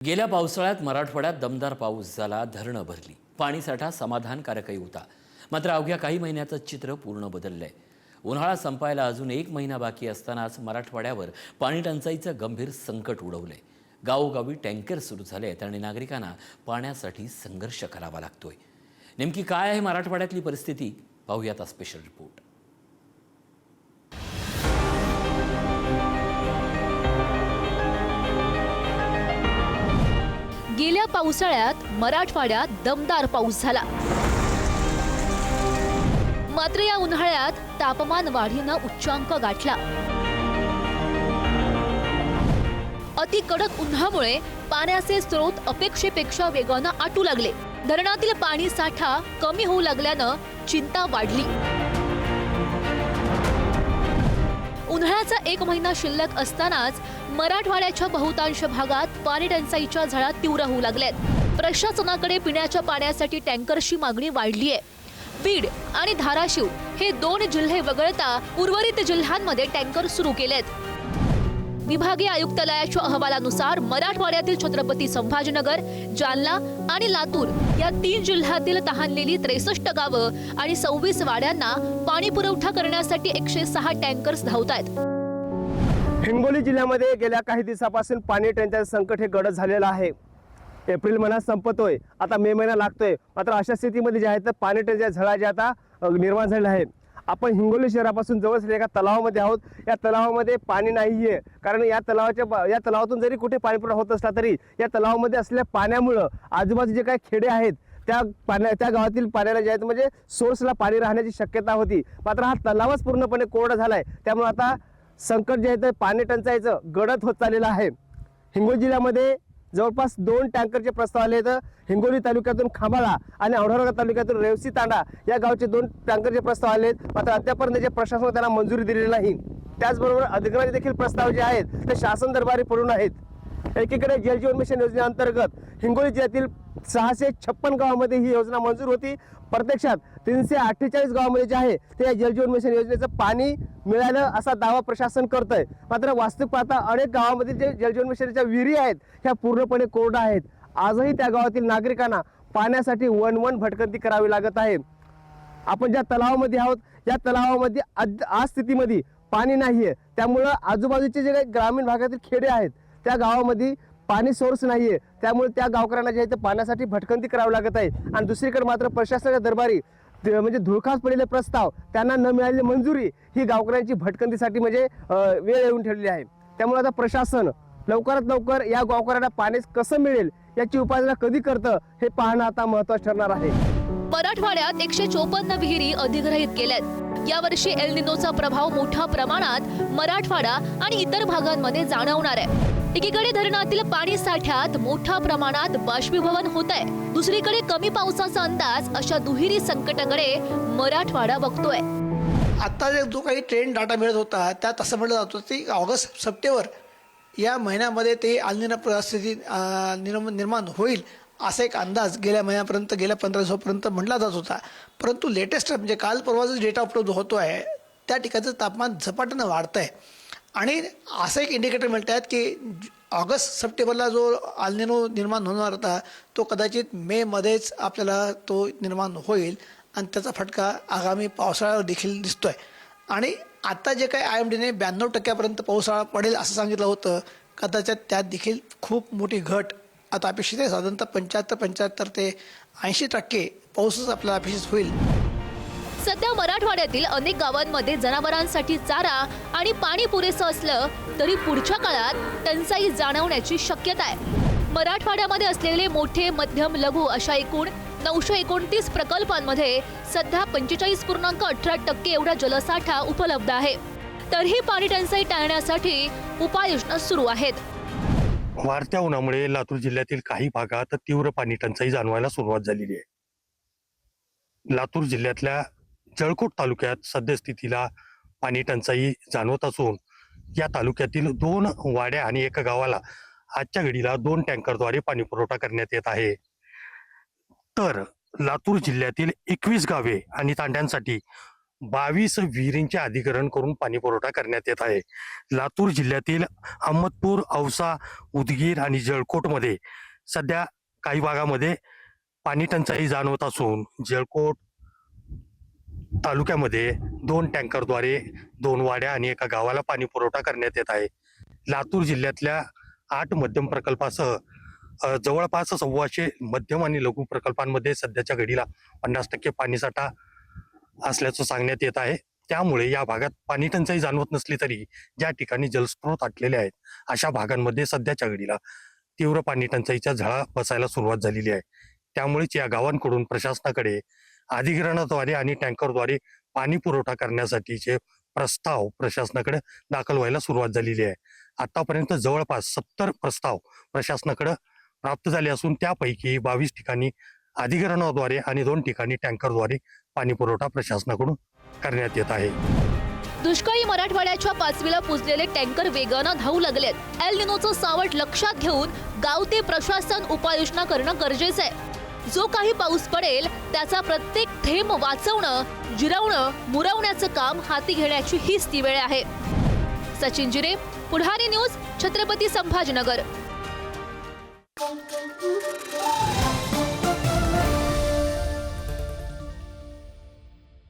गेल्या पावसाळ्यात मराठवाड्यात दमदार पाऊस झाला, धरणं भरली, पाणीसाठा समाधानकारकही होता. मात्र अवघ्या काही महिन्यातच चित्र पूर्ण बदललंय. उन्हाळा संपायला अजून 1 महिना बाकी असतानाच मराठवाड्यावर पाणी टंचाईचं गंभीर संकट उडवलंय. गावोगावी टँकर सुरू झालेत आणि नागरिकांना पाण्यासाठी संघर्ष करावा लागतोय. नेमकी काय आहे मराठवाड्यातली परिस्थिती, पाहूयात स्पेशल रिपोर्ट. गेल्या पावसाळ्यात मराठवाड्यात दमदार पाऊस झाला. मात्र या उन्हाळ्यात तापमान वाढीनं उच्चांक गाठला. अति कडक उन्हामुळे पाण्याचे स्रोत अपेक्षेपेक्षा वेगानं आटू लागले. धरणातील पाणी साठा कमी होऊ लागल्यानं चिंता वाढली. उन्हाळ्याचा 1 महिना शिल्लक असतानाच मराठवाड्याच्या बहुतांश भागात पाणी टंचाईच्या झळा तीव्र होऊ लागल्यात. प्रशासनाकडे पिण्याच्या पाण्यासाठी टँकरची मागणी वाढली आहे. बीड आणि धाराशिव हे 2 जिल्हे वगळता उर्वरित जिल्ह्यांमध्ये टँकर सुरू केलेत. विभागीय आयुक्तालयाच्या अहवालानुसार मराठवाड्यातील छत्रपती संभाजीनगर, जालना आणि लातूर या 3 जिल्ह्यातील तहानलेली 63 गावं आणि 26 वाड्यांना पाणी पुरवठा करण्यासाठी 106 टँकर्स धावतायत. हिंगोली जिल्ह्यामध्ये गेल्या काही दिवसापासून पाणी टंचाई संकट हे गडद झालेलं आहे. एप्रिल महिना संपतोय, आता मे महिना लागतोय. मात्र अशा स्थितीमध्ये जे आहे तर पाणी टंचाई झळा जे आता निर्माण झालेला आहे. आपण हिंगोली शहरापासून जवळच एका तलावामध्ये आहोत. या तलावामध्ये पाणी नाहीये, कारण या तलावातून जरी कुठे पाणी पुरवठा होत असला तरी या तलावामध्ये असलेल्या पाण्यामुळं आजूबाजू जे काही खेडे आहेत त्या गावातील पाण्याला जे आहे म्हणजे सोर्सला पाणी राहण्याची शक्यता होती. मात्र हा तलावच पूर्णपणे कोरडा झालाय. त्यामुळे आता संकट जे आहे ते पाणी टंचाईचं गडद होत चाललेलं आहे. हिंगोली जिल्ह्यामध्ये जवळपास 2 टँकरचे प्रस्ताव आले आहेत. हिंगोली तालुक्यातून खांबाळा आणि औढानागड तालुक्यातून रेवसी तांडा या गावचे 2 टँकरचे प्रस्ताव आले आहेत. मात्र अद्यापर्यंत जे प्रशासन त्यांना मंजुरी दिलेली नाही. त्याचबरोबर अधिकारी देखील प्रस्ताव जे आहेत ते शासन दरबारी पडून आहेत. एकीकडे जलजीवन मिशन योजनेअंतर्गत हिंगोली जिल्ह्यातील 656 गावांमध्ये ही योजना मंजूर होती. प्रत्यक्षात 348 गावांमध्ये जे आहे ते जलजीवन मिशन योजनेचं पाणी मिळालं असा दावा प्रशासन करतंय. मात्र वास्तविक पाहता अनेक गावांमधील जे जलजीवन मिशनच्या विहिरी आहेत ह्या पूर्णपणे कोरड्या आहेत. आजही त्या गावातील नागरिकांना पाण्यासाठी वन भटकंती करावी लागत आहे. आपण ज्या तलावामध्ये आहोत या तलावामध्ये आज स्थितीमध्ये पाणी नाहीये. त्यामुळं आजूबाजूचे जे काही ग्रामीण भागातील खेडे आहेत त्या गावामध्ये पाणी सोर्स नाहीये. त्यामुळे त्या गावकऱ्यांना जे आहे ते पाण्यासाठी भटकंती करावी लागत आहे. आणि दुसरीकडे मात्र प्रशासनाच्या दरबारी म्हणजे धुळखास पडलेले प्रस्ताव, त्यांना न मिळालेली मंजुरी ही गावकऱ्यांची भटकंतीसाठी म्हणजे वेळ येऊन ठेवलेली आहे. त्यामुळे आता प्रशासन लवकरात लवकर या गावकऱ्यांना पाणी कसं मिळेल याची उपाययोजना कधी करतं हे पाहणं आता महत्त्वाचं ठरणार आहे. मराठवाड्यात 154 विहिरी अधिग्रहित केल्यात. यावर्षी एल निनोचा प्रभाव मोठ्या प्रमाणात मराठवाडा आणि इतर भागांमध्ये जाणवणार आहे. एकीकडे धरणातील पाणी साठ्यात मोठ्या प्रमाणात बाष्पीभवन होत आहे, दुसरीकडे कमी पावसाचा अंदाज. अशा दुहेरी संकटाकडे मराठवाडा बघतोय. आता जो काही ट्रेंड डाटा मिळत होता त्यात असं म्हटलं जातं की ऑगस्ट सप्टेंबर या महिन्यामध्ये ते अल्निनो परिस्थिती निर्माण होईल असा एक अंदाज गेल्या महिन्यापर्यंत, गेल्या 15 दिवसापर्यंत म्हटला जात होता. परंतु लेटेस्ट म्हणजे काल परवाचा डेटा उपलब्ध होतो आहे त्या ठिकाणचं तापमान झपाट्यानं वाढतं आहे. आणि असं एक इंडिकेटर मिळत आहेत की ऑगस्ट सप्टेंबरला जो अल्निनो निर्माण होणार होता तो कदाचित मेमध्येच आपल्याला तो निर्माण होईल आणि त्याचा फटका आगामी पावसाळ्यावर देखील दिसतो आहे. आणि आता जे काही IMDने 92% पावसाळा पडेल असं सांगितलं होतं, कदाचित त्यात देखील खूप मोठी घट आता अपेक्षित आहे. साधारणतः 75 ते 80% पाऊसच आपल्याला अपेक्षित होईल. सध्या मराठवाड्यातील अनेक गावांमध्ये जनावरांसाठी चारा आणि पाणी पुरेसं असलं तरी पुढच्या काळात टंचाई जाणवण्याची शक्यता आहे. मराठवाड्यामध्ये असलेले मोठे, मध्यम, लघु अशा एकूण 929 प्रकल्पांमध्ये सध्या 45.18% एवढा जलसाठा उपलब्ध आहे. तरीही पाणी टंचाई टाळण्यासाठी उपाययोजना सुरू आहेत. वाढत्या उन्हामुळे लातूर जिल्ह्यातील काही भागात तीव्र पाणी टंचाई जाणवायला सुरुवात झालेली आहे. लातूर जिल्ह्यातल्या जळकोट तालुक्यात सद्यस्थितीला पाणी टंचाई जाणवत असून या तालुक्यातील 2 वाड्या आणि 1 गावाला आजच्या घडीला 2 टँकरद्वारे पाणी पुरवठा करण्यात येत आहे. तर लातूर जिल्ह्यातील 21 गावे आणि तांड्यांसाठी 22 विहिरींचे अधिग्रहण करून पाणी पुरवठा करण्यात येत आहे. लातूर जिल्ह्यातील अहमदपूर, औसा, उदगीर आणि जळकोटमध्ये सध्या काही भागामध्ये पाणी टंचाई जाणवत असून जळकोट तालुक्यामध्ये 2 टँकरद्वारे 2 वाड्या आणि एका गावाला पाणी पुरवठा करण्यात येत आहे. लातूर जिल्ह्यातल्या 8 मध्यम प्रकल्पासह जवळपास 125 मध्यम आणि लघु प्रकल्पांमध्ये सध्याच्या घडीला 50% पाणीसाठा असल्याचं सांगण्यात येत आहे. त्यामुळे या भागात पाणी टंचाई जाणवत नसली तरी ज्या ठिकाणी जलस्रोत आटलेले आहेत अशा भागांमध्ये सध्याच्या घडीला तीव्र पाणी टंचाईच्या झळा बसायला सुरुवात झालेली आहे. त्यामुळेच या गावांकडून प्रशासनाकडे अधिग्रहणाद्वारे आणि टँकरद्वारे पाणी पुरवठा करण्यासाठीचे प्रस्ताव प्रशासनाकडे दाखल व्हायला सुरुवात झालेली आहे. आतापर्यंत जवळपास 70 प्रस्ताव प्रशासनाकडे प्राप्त झाले असून त्यापैकी 22 ठिकाणी अधिग्रहणाद्वारे आणि 2 ठिकाणी टँकरद्वारे पाणी पुरवठा प्रशासनाकडून करण्यात येत आहे. दुष्काळी मराठवाड्याच्या पाचवीला पुजलेले टँकर वेगानं धावू लागलेत. एल निनोचं सावट लक्षात घेऊन गाव ते प्रशासन उपाययोजना करणं गरजेचं आहे. जो काही पाऊस पडेल त्याचा प्रत्येक थेंब वाचवणं, जिरवणं, मुरवण्याचं काम हाती घेण्याची हीच ती वेळ आहे. सचिन जिरे, पुढारी न्यूज, छत्रपती संभाजीनगर.